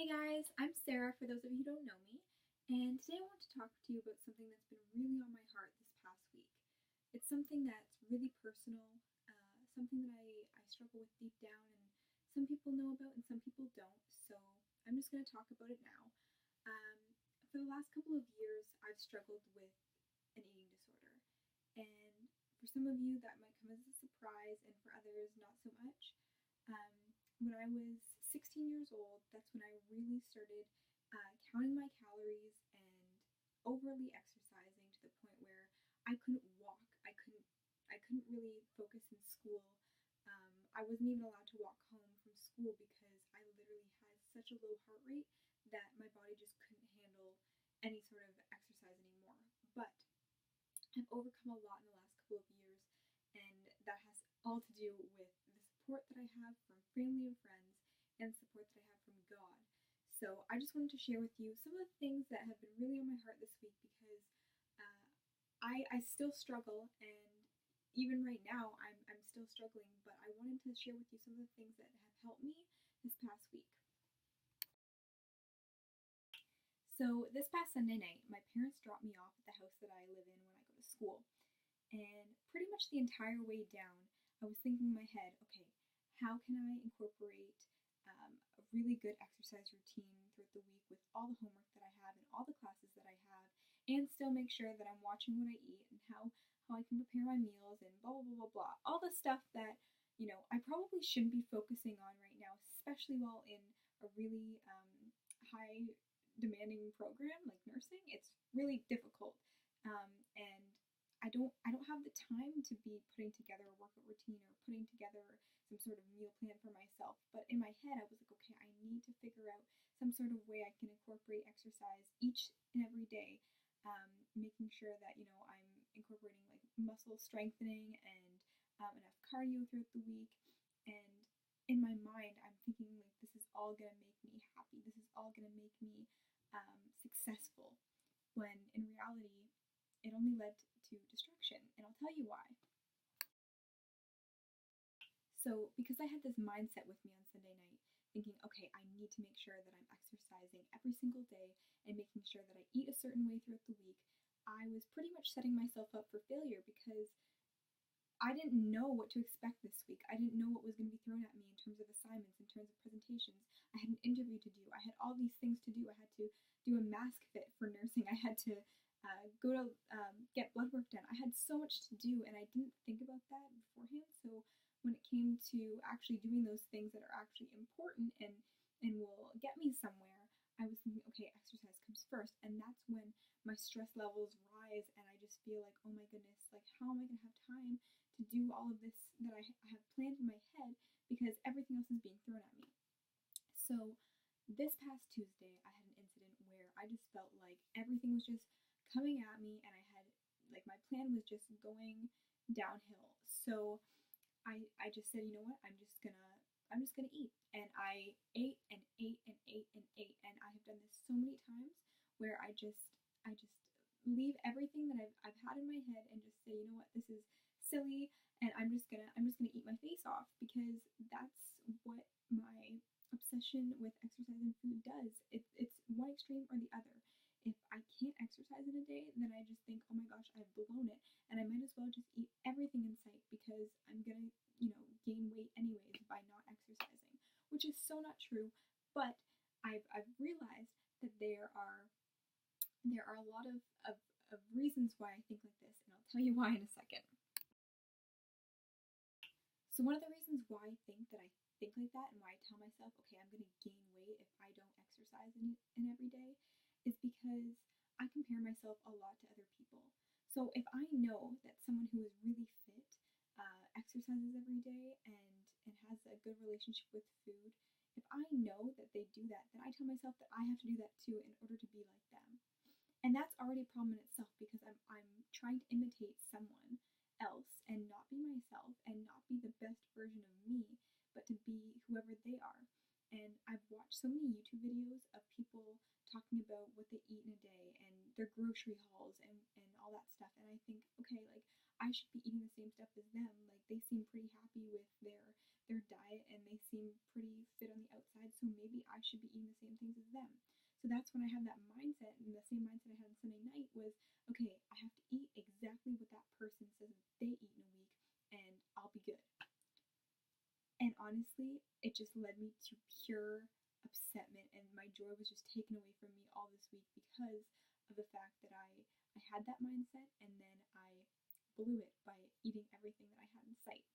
Hey guys, I'm Sarah for those of you who don't know me, and today I want to talk to you about something that's been really on my heart this past week. It's something that's really personal, something that I struggle with deep down, and some people know about and some people don't, so I'm just going to talk about it now. Um, for the last couple of years, I've struggled with an eating disorder, and for some of you, that might come as a surprise, and for others, not so much. Um, when I was 16 years old, that's when I really started counting my calories and overly exercising to the point where I couldn't walk. I couldn't really focus in school. I wasn't even allowed to walk home from school because I literally had such a low heart rate that my body just couldn't handle any sort of exercise anymore. But I've overcome a lot in the last couple of years, and that has all to do with the support that I have from family and friends and the support that I have from God. So I just wanted to share with you some of the things that have been really on my heart this week because uh, I still struggle, and even right now I'm still struggling, but I wanted to share with you some of the things that have helped me this past week. So this past Sunday night, my parents dropped me off at the house that I live in when I go to school. And pretty much the entire way down, I was thinking in my head, okay, how can I incorporate a really good exercise routine throughout the week with all the homework that I have and all the classes that I have, and still make sure that I'm watching what I eat and how I can prepare my meals and blah, blah, blah, blah, blah. All the stuff that, I probably shouldn't be focusing on right now, especially while in a really high demanding program like nursing. It's really difficult. And I don't have the time to be putting together a workout routine or putting together some sort of meal plan for myself. But in my head, I was like, okay, I need to figure out some sort of way I can incorporate exercise each and every day, making sure that I'm incorporating like muscle strengthening and enough cardio throughout the week. And in my mind, I'm thinking like this is all gonna make me happy. This is all gonna make me successful. When in reality, it only led to destruction, and I'll tell you why. So, because I had this mindset with me on Sunday night, thinking, okay, I need to make sure that I'm exercising every single day and making sure that I eat a certain way throughout the week, I was pretty much setting myself up for failure because I didn't know what to expect this week. I didn't know what was going to be thrown at me in terms of assignments, in terms of presentations. I had an interview to do. I had all these things to do. I had to do a mask fit for nursing. I had to go to get blood work done. I had so much to do, and I didn't think about that beforehand. So when it came to actually doing those things that are actually important and will get me somewhere, I was thinking, okay, exercise comes first, and that's when my stress levels rise, and I just feel like, oh my goodness, like how am I gonna have time to do all of this that I have planned in my head because everything else is being thrown at me. So this past Tuesday, I had an incident where I just felt like everything was just coming at me, and I had like my plan was just going downhill. So I just said, you know what, I'm just gonna eat. And I ate and ate and ate and ate, and I have done this so many times where I just leave everything that I've had in my head and just say, you know what, this is silly, and I'm just gonna eat my face off because that's what my obsession with exercise and food does. It's one extreme or the other. If I can't exercise in a day, then I just think, oh my gosh, I've blown it, and I might as well just eat everything in sight because I'm gonna, gain weight anyways by not exercising, which is so not true. But I've realized that there are a lot of reasons why I think like this, and I'll tell you why in a second. So one of the reasons why I think that I think like that and why I tell myself, okay, I'm going to gain weight if I don't exercise in every day is because I compare myself a lot to other people. So if I know that someone who is really fit exercises every day and has a good relationship with food, if I know that they do that, then I tell myself that I have to do that too in order to be like them. And that's already a problem in itself because I'm trying to imitate someone else and not be myself and not be the best version of me, but to be whoever they are. And I've watched so many YouTube videos of people talking about what they eat in a day and their grocery hauls and all that stuff. And I think, okay, like I should be eating the same stuff as them. Like they seem pretty happy with their diet and they seem pretty fit on the outside, so maybe I should should be eating the same things as them. So that's when I had that mindset, and the same mindset I had on Sunday night was, okay, I have to eat exactly what that person says that they eat in a week, and I'll be good. And honestly, it just led me to pure upsetment, and my joy was just taken away from me all this week because of the fact that I had that mindset and then I blew it by eating everything that I had in sight.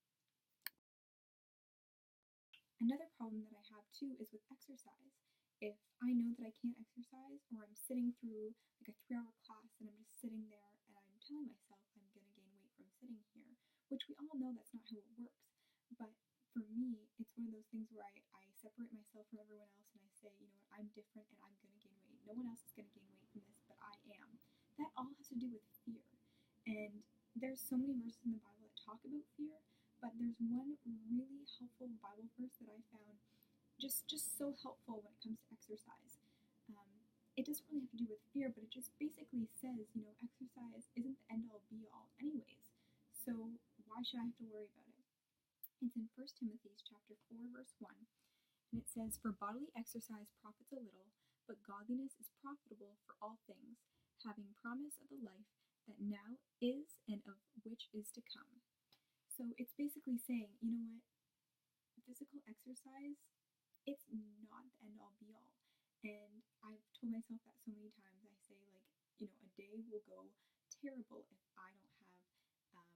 Another problem that I have too is with exercise. If I know that I can't exercise, or I'm sitting through like a 3-hour class and I'm just sitting there and I'm telling myself I'm gonna gain weight from sitting here, which we all know that's not how it works. But for me, it's one of those things where I separate myself from everyone else and I say, you know what, I'm different and I'm gonna gain weight. No one else is gonna gain weight from this, but I am. That all has to do with fear. And there's so many verses in the Bible that talk about fear, but there's one really helpful Bible verse that I found just so helpful when it comes to exercise. Um, it doesn't really have to do with fear, but it just basically says, you know, exercise isn't the end all be all, anyways. So why should I have to worry about it? It's in 1 Timothy chapter 4, verse 1, and it says, "For bodily exercise profits a little, but godliness is profitable for all things, having promise of the life that now is and of which is to come." So it's basically saying, you know what, physical exercise, it's not the end all be all. And I've told myself that so many times. I say, like, you know, a day will go terrible if I don't have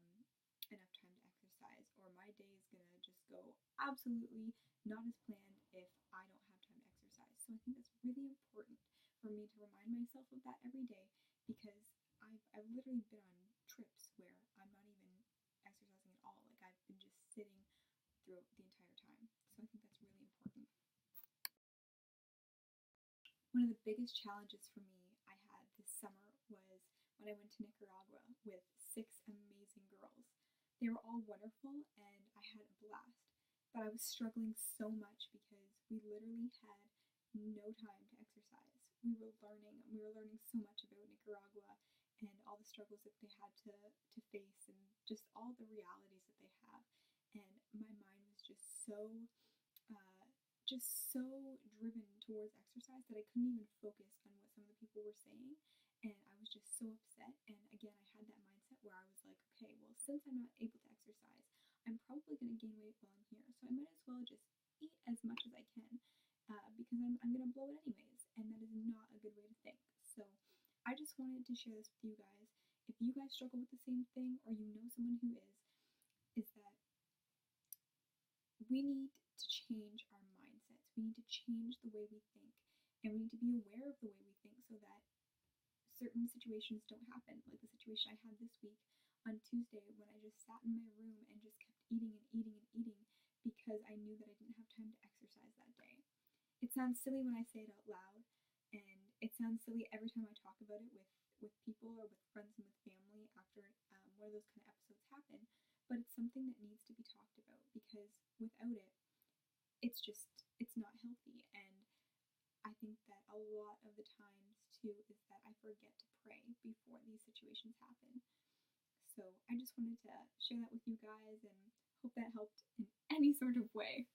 enough time to exercise, or my day is gonna just go absolutely not as planned if I don't have time to exercise. So I think that's really important for me to remind myself of that every day, because I've literally been on trips where I'm not even exercising at all. Like, I've been just sitting throughout the entire time. So I think that's really important. One of the biggest challenges for me I had this summer was when I went to Nicaragua with 6 amazing girls. They were all wonderful and I had a blast, but I was struggling so much because we literally had no time to exercise. We were learning so much about Nicaragua and all the struggles that they had to face, and just all the realities that they have. And my mind was uh, just so driven towards exercise that I couldn't even focus on what some of the people were saying. And I was just so upset. And again, I had that mindset where I was like, okay, well, since I'm not able to exercise, I'm probably going to gain weight while I'm here. So I might as well just eat as much as I can, because I'm going to blow it anyways. And that is not a good way to think. So I just wanted to share this with you guys. If you guys struggle with the same thing, or you know someone who is that we need to change our mindsets. We need to change the way we think, and we need to be aware of the way we think so that certain situations don't happen. Like the situation I had this week on Tuesday, when I just sat in my room and just kept eating and eating and eating because I knew that I didn't have time to exercise that day. It sounds silly when I say it out loud, and it sounds silly every time I talk about it with people or with friends and with family after one of those kind of episodes happen. But it's something that needs to be talked about, because without it, it's not healthy. And I think that a lot of the times too is that I forget to pray before these situations happen. So I just wanted to share that with you guys and hope that helped in any sort of way.